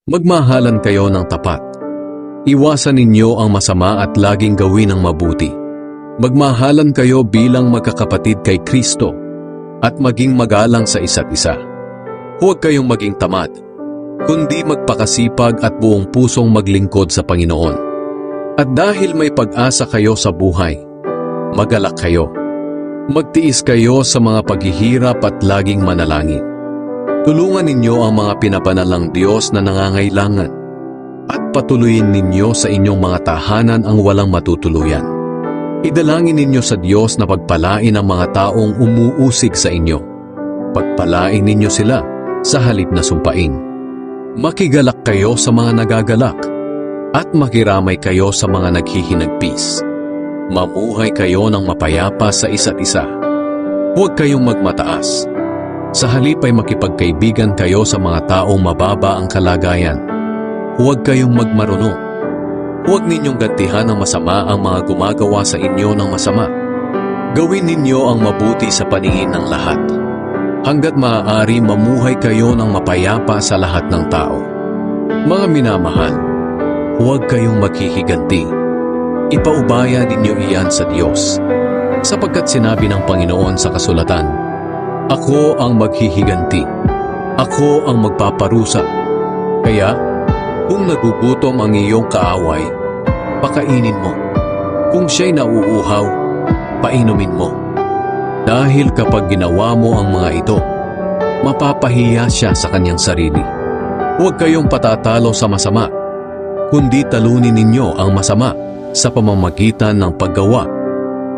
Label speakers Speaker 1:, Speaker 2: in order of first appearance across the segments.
Speaker 1: Magmahalan kayo ng tapat. Iwasan ninyo ang masama at laging gawin ang mabuti. Magmahalan kayo bilang magkakapatid kay Kristo at maging magalang sa isa't isa. Huwag kayong maging tamad, kundi magpakasipag at buong pusong maglingkod sa Panginoon. At dahil may pag-asa kayo sa buhay, magalak kayo. Magtiis kayo sa mga paghihirap at laging manalangin. Tulungan ninyo ang mga pinapanalang Diyos na nangangailangan at patuloyin ninyo sa inyong mga tahanan ang walang matutuluyan. Idalangin ninyo sa Diyos na pagpalain ang mga taong umuusig sa inyo. Pagpalain ninyo sila sa halip na sumpain. Makigalak kayo sa mga nagagalak at makiramay kayo sa mga naghihinagpis. Mamuhay kayo ng mapayapa sa isa't isa. Huwag kayong magmataas. Sa halip ay makipagkaibigan kayo sa mga taong mababa ang kalagayan. Huwag kayong magmarunong. Huwag ninyong gantihan ng masama ang mga gumagawa sa inyo ng masama. Gawin ninyo ang mabuti sa paningin ng lahat. Hanggat maaari mamuhay kayo ng mapayapa sa lahat ng tao. Mga minamahal, huwag kayong maghihiganti. Ipaubaya ninyo iyan sa Diyos. Sapagkat sinabi ng Panginoon sa kasulatan, "Ako ang maghihiganti. Ako ang magpaparusa." Kaya, kung nagugutom ang iyong kaaway, pakainin mo. Kung siya'y nauuhaw, painumin mo. Dahil kapag ginawa mo ang mga ito, mapapahiya siya sa kanyang sarili. Huwag kayong patatalo sa masama, kundi talunin ninyo ang masama sa pamamagitan ng paggawa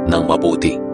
Speaker 1: ng mabuti.